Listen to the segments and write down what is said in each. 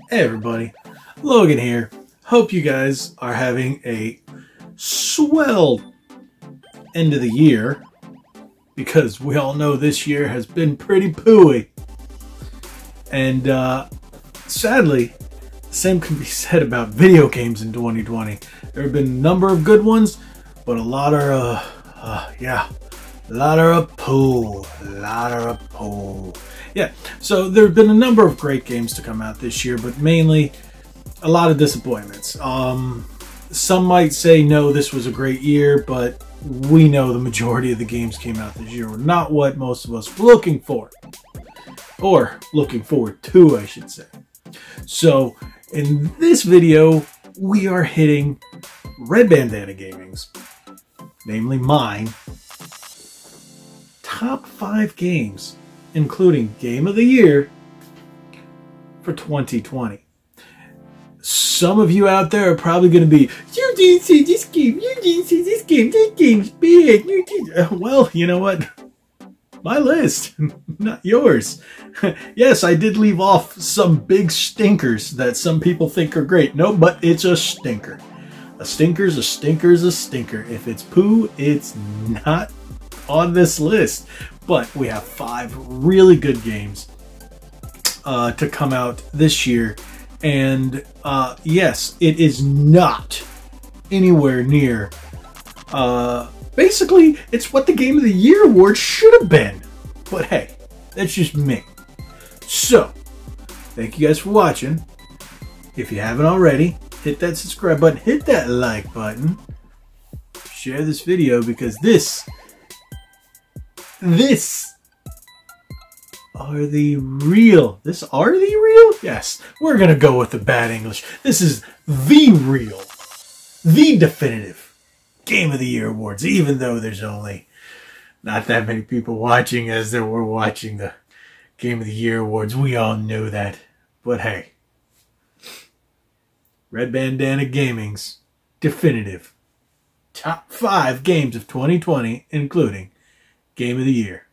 Hey everybody, Logan here. Hope you guys are having a swell end of the year, because we all know this year has been pretty pooey. And sadly, the same can be said about video games in 2020. There have been a number of good ones, but a lot are, poo. Yeah, so there have been a number of great games to come out this year, but mainly a lot of disappointments. Some might say, no, this was a great year, but we know the majority of the games came out this year were not what most of us were looking for. Or looking forward to, I should say. So, in this video, we are hitting Red Bandana Gaming's, namely mine, top 5 games, including Game of the Year for 2020. Some of you out there are probably going to be, you didn't see this game, you didn't see this game's big. Well, you know what? My list, not yours. Yes, I did leave off some big stinkers that some people think are great. No, but it's a stinker. A stinker's a stinker's a stinker. If it's poo, it's not on this list. But we have 5 really good games to come out this year. And yes, it is not anywhere near... basically, it's what the Game of the Year award should have been. But hey, that's just me. So, thank you guys for watching. If you haven't already, hit that subscribe button, hit that like button. Share this video, because this are the real. Yes, we're gonna go with the bad English. This is the real, the definitive Game of the Year awards, even though there's only not that many people watching as there were watching the Game of the Year awards. We all know that. But hey, Red Bandana Gaming's definitive top 5 games of 2020, including Game of the Year.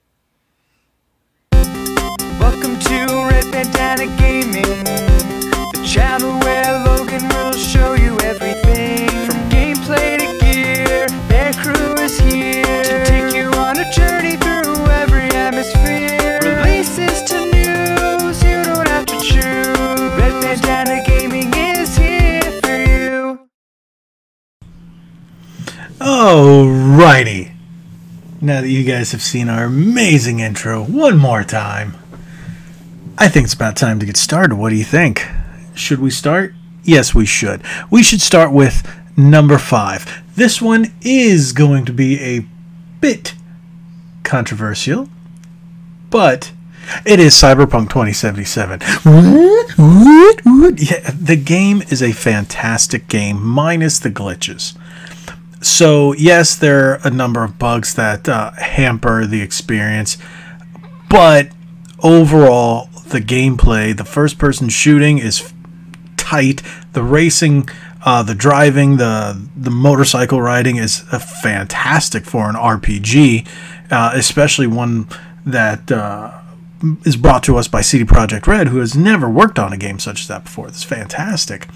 Welcome to Red Bandana Gaming, the channel where Logan will show you everything from gameplay to gear. Their crew is here to take you on a journey through every atmosphere. Releases to news, you don't have to choose. Red Bandana Gaming is here for you. Alrighty. Now that you guys have seen our amazing intro one more time, I think it's about time to get started. What do you think? Should we start? Yes, we should. We should start with number 5. This one is going to be a bit controversial, but it is Cyberpunk 2077. Yeah, the game is a fantastic game, minus the glitches. So, yes, there are a number of bugs that hamper the experience, but overall, the gameplay, the first-person shooting is tight. The racing, the driving, the motorcycle riding is fantastic for an RPG, especially one that is brought to us by CD Projekt Red, who has never worked on a game such as that before. It's fantastic.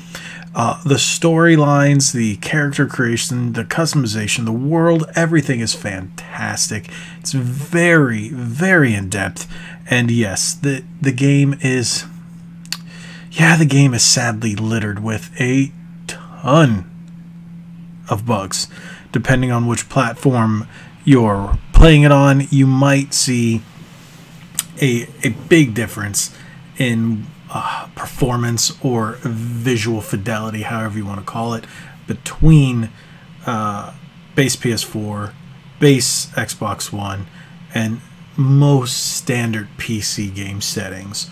The storylines, the character creation, the customization, the world, everything is fantastic. It's very, very in-depth. And yes, the game is... yeah, the game is sadly littered with a ton of bugs. Depending on which platform you're playing it on, you might see a big difference in performance or visual fidelity, however you want to call it, between base PS4, base Xbox One, and most standard PC game settings,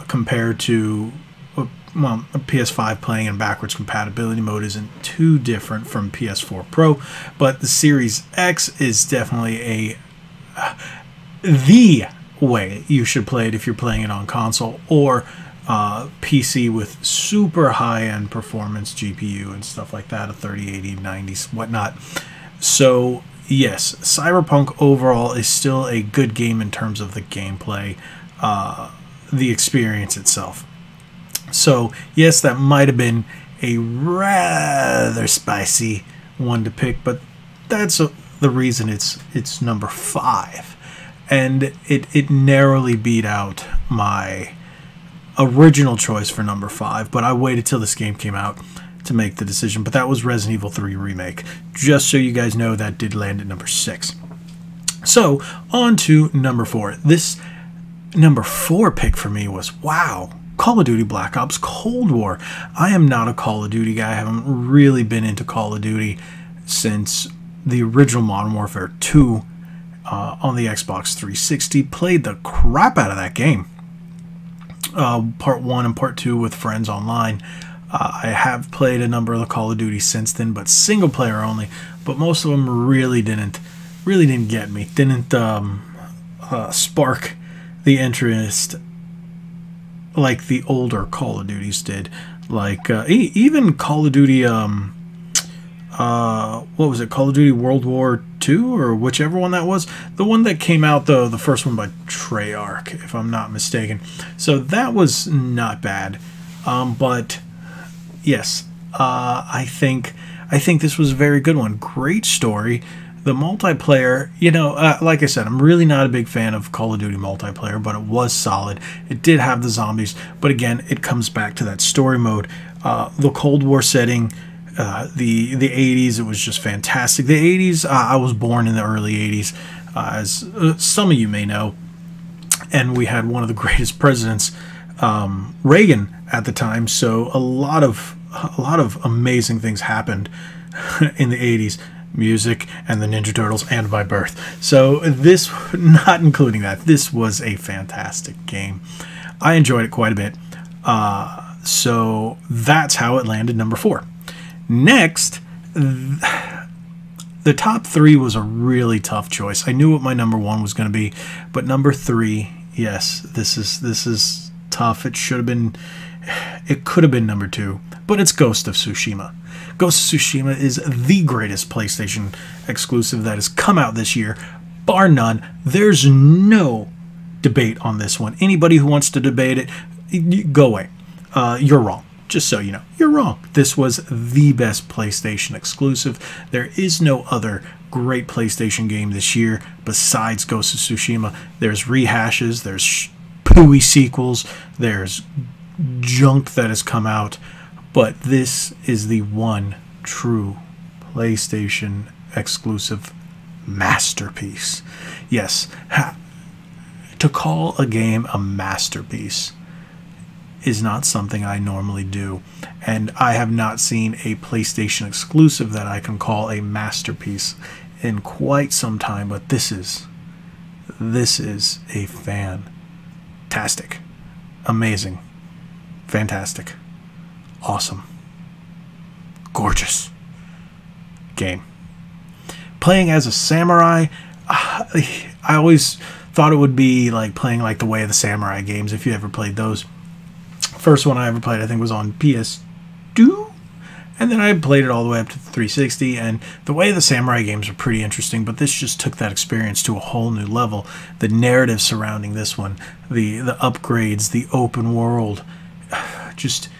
compared to well, a PS5 playing in backwards compatibility mode isn't too different from PS4 Pro, but the Series X is definitely the way you should play it if you're playing it on console or PC with super high-end performance GPU and stuff like that, a 3080, 90s, whatnot. So yes, Cyberpunk overall is still a good game in terms of the gameplay, the experience itself. So yes, that might have been a rather spicy one to pick, but that's the reason it's number 5, and it narrowly beat out my original choice for number 5. But I waited till this game came out to make the decision. But that was Resident Evil 3 Remake. Just so you guys know, that did land at number 6. So on to number 4. This number 4 pick for me was, wow, Call of Duty Black Ops Cold War. I am not a Call of Duty guy. I haven't really been into Call of Duty since the original Modern Warfare 2 on the Xbox 360. Played the crap out of that game. Part 1 and Part 2 with friends online. I have played a number of the Call of Duty since then, but single player only. But most of them really didn't get me. Didn't spark the interest like the older Call of Duties did. Like even Call of Duty, what was it? Call of Duty World War II, or whichever one that was. The one that came out, though, the first one by Treyarch, if I'm not mistaken. So that was not bad. But yes, I think this was a very good one. Great story. The multiplayer, you know, like I said, I'm really not a big fan of Call of Duty multiplayer, but it was solid. It did have the zombies, but again, it comes back to that story mode. The Cold War setting, the 80s, it was just fantastic. The 80s, I was born in the early 80s, as some of you may know, and we had one of the greatest presidents, Reagan, at the time. So a lot of amazing things happened in the 80s. Music and the Ninja Turtles and my birth. So this, not including that, this was a fantastic game. I enjoyed it quite a bit. So that's how it landed number 4. Next, the top 3 was a really tough choice. I knew what my number 1 was going to be, but number 3, yes, this is tough. It could have been number 2, but it's Ghost of Tsushima. Ghost of Tsushima is the greatest PlayStation exclusive that has come out this year, bar none. There's no debate on this one. Anybody who wants to debate it, go away. You're wrong. Just so you know, you're wrong. This was the best PlayStation exclusive. There is no other great PlayStation game this year besides Ghost of Tsushima. There's rehashes, there's pooey sequels, there's junk that has come out. But this is the one true PlayStation exclusive masterpiece. Yes, to call a game a masterpiece is not something I normally do. And I have not seen a PlayStation exclusive that I can call a masterpiece in quite some time. But this is a fantastic, amazing, fantastic, awesome, gorgeous game. Playing as a samurai, I always thought it would be like playing like the Way of the Samurai games, if you ever played those. First one I ever played, I think, was on PS2, and then I played it all the way up to the 360, and the Way of the Samurai games are pretty interesting, but this just took that experience to a whole new level. The narrative surrounding this one, the upgrades, the open world, just...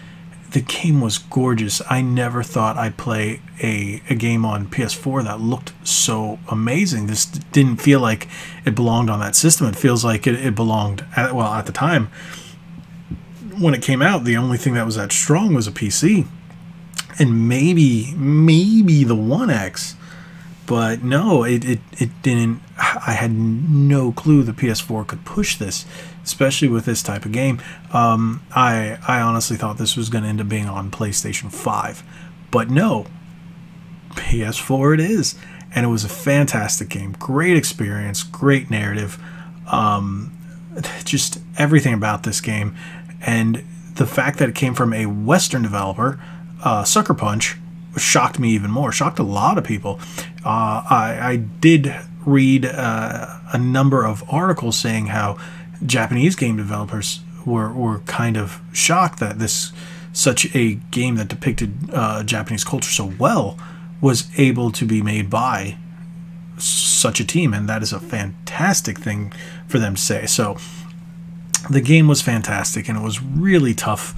the game was gorgeous. I never thought I'd play a game on PS4 that looked so amazing. This didn't feel like it belonged on that system. It feels like it belonged, at the time, when it came out, the only thing that was that strong was a PC. And maybe the One X. But no, it didn't. I had no clue the PS4 could push this, especially with this type of game. I honestly thought this was going to end up being on PlayStation 5. But no, PS4 it is. And it was a fantastic game. Great experience, great narrative. Just everything about this game. And the fact that it came from a Western developer, Sucker Punch, shocked me even more. Shocked a lot of people. I did read a number of articles saying how Japanese game developers were kind of shocked that such a game that depicted Japanese culture so well was able to be made by such a team, and that is a fantastic thing for them to say. So the game was fantastic, and it was really tough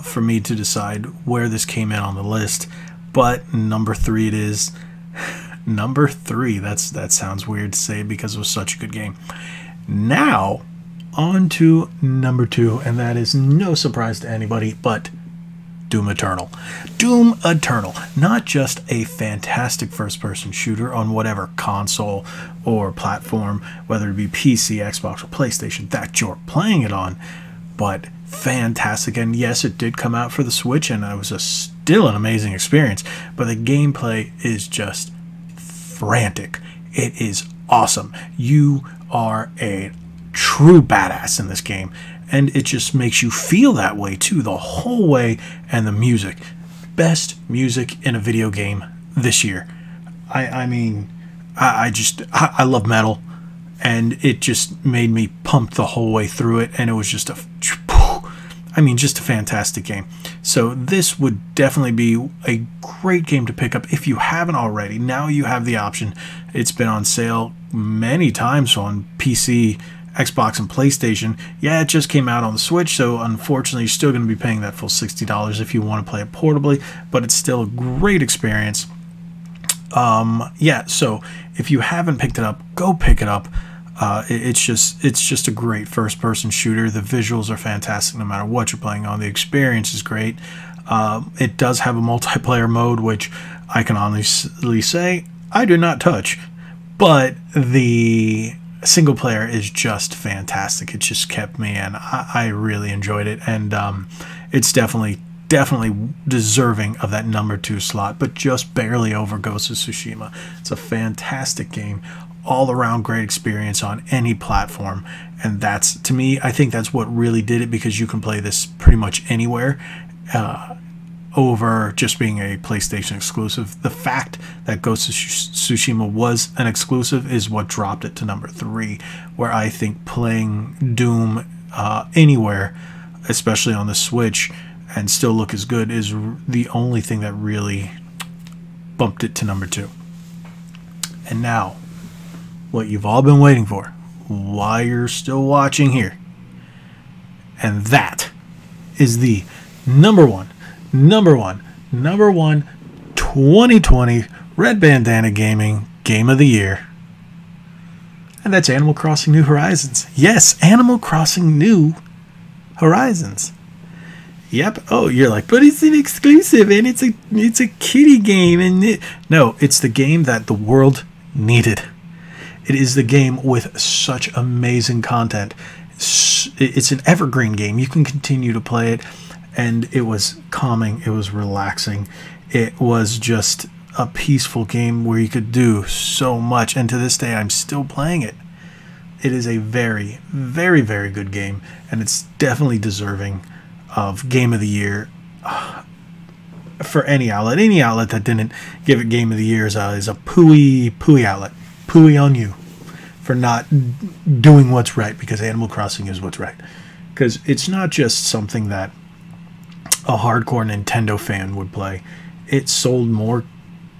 for me to decide where this came in on the list, but number 3 it is. Number 3. That sounds weird to say because it was such a good game. Now, on to number 2, and that is no surprise to anybody, but Doom Eternal. Doom Eternal, not just a fantastic first-person shooter on whatever console or platform, whether it be PC, Xbox, or PlayStation that you're playing it on, but fantastic. And yes, it did come out for the Switch, and it was still an amazing experience, but the gameplay is just frantic. It is awesome. You are a true badass in this game, and it just makes you feel that way too the whole way. And the music, best music in a video game this year. I mean, I love metal, and it just made me pumped the whole way through it, and it was just just a fantastic game. So this would definitely be a great game to pick up if you haven't already. Now you have the option. It's been on sale many times on PC, Xbox, and PlayStation. Yeah, it just came out on the Switch, so unfortunately you're still going to be paying that full $60 if you want to play it portably, but it's still a great experience. Yeah, so if you haven't picked it up, go pick it up. It's just a great first-person shooter. The visuals are fantastic no matter what you're playing on. The experience is great. It does have a multiplayer mode, which I can honestly say I do not touch, but the single player is just fantastic. It just kept me in. I really enjoyed it, and it's definitely deserving of that number 2 slot, but just barely over Ghost of Tsushima. It's a fantastic game, all around great experience on any platform, and that's, to me, I think that's what really did it, because you can play this pretty much anywhere, over just being a PlayStation exclusive. The fact that Ghost of Tsushima was an exclusive is what dropped it to number 3, where I think playing Doom anywhere, especially on the Switch, and still look as good is the only thing that really bumped it to number 2. And now, what you've all been waiting for, why you're still watching here, and that is the number one 2020 Red Bandana Gaming Game of the Year. And that's Animal Crossing New Horizons. Yes, Animal Crossing New Horizons. Yep. Oh, you're like, but it's an exclusive, and it's a kiddie game, and no, it's the game that the world needed. It is the game with such amazing content. It's an evergreen game. You can continue to play it, and it was calming. It was relaxing. It was just a peaceful game where you could do so much, and to this day, I'm still playing it. It is a very, very, very good game, and it's definitely deserving of Game of the Year for any outlet. Any outlet that didn't give it Game of the Year is a pooey outlet. Pooey on you for not doing what's right, because Animal Crossing is what's right. Because it's not just something that a hardcore Nintendo fan would play. It sold more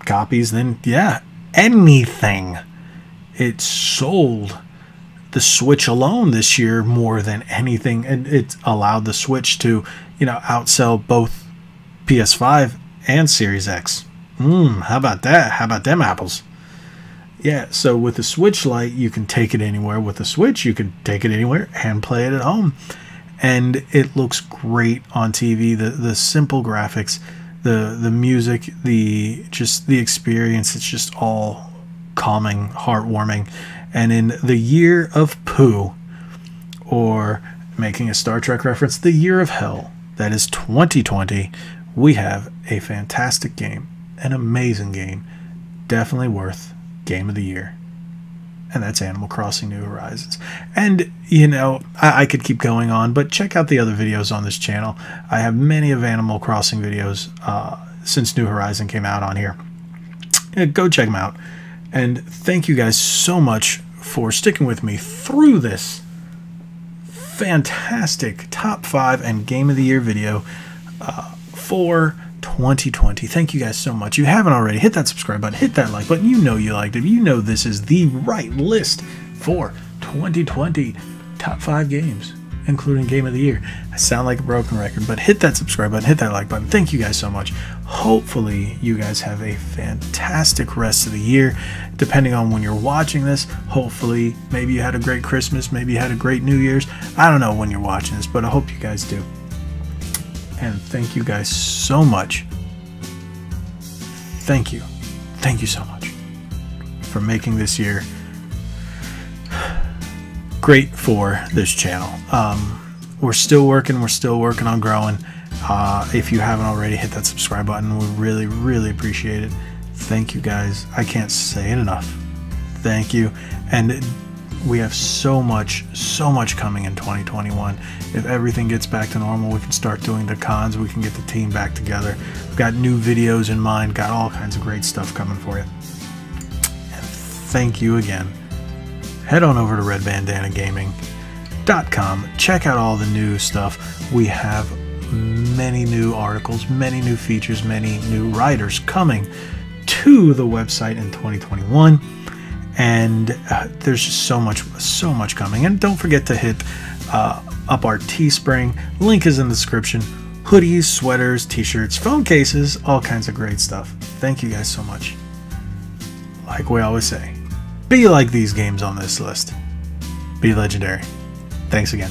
copies than, yeah, anything. It sold the Switch alone this year more than anything, and it allowed the Switch to, outsell both PS5 and Series X. How about that? How about them apples? Yeah, so with the Switch Lite, you can take it anywhere. With the Switch, you can take it anywhere and play it at home. And it looks great on TV. The simple graphics, the music, the experience, it's just all calming, heartwarming. And in the year of poo, or making a Star Trek reference, the year of hell, that is 2020, we have a fantastic game, an amazing game, definitely worth Game of the Year. And that's Animal Crossing New Horizons. And, I could keep going on, but check out the other videos on this channel. I have many of Animal Crossing videos since New Horizon came out on here. Go check them out. And thank you guys so much for sticking with me through this fantastic Top 5 and Game of the Year video for 2020. Thank you guys so much. If you haven't already, hit that subscribe button, hit that like button. You know you liked it. You know this is the right list for 2020 Top 5 games. including Game of the Year. I sound like a broken record, but hit that subscribe button, hit that like button. Thank you guys so much. Hopefully you guys have a fantastic rest of the year, depending on when you're watching this. Hopefully, maybe you had a great Christmas, maybe you had a great New Year's. I don't know when you're watching this, but I hope you guys do. And thank you guys so much. Thank you so much for making this year great for this channel. We're still working on growing. If you haven't already, hit that subscribe button. We really appreciate it. Thank you guys. I can't say it enough. Thank you. And we have so much coming in 2021. If everything gets back to normal, we can start doing the cons, we can get the team back together. We've got new videos in mind, got all kinds of great stuff coming for you. And thank you again. Head on over to redbandanagaming.com. Check out all the new stuff. We have many new articles, many new features, many new writers coming to the website in 2021. And there's just so much coming. And don't forget to hit up our Teespring. Link is in the description. Hoodies, sweaters, t-shirts, phone cases, all kinds of great stuff. Thank you guys so much. Like we always say, be like these games on this list. Be legendary. Thanks again.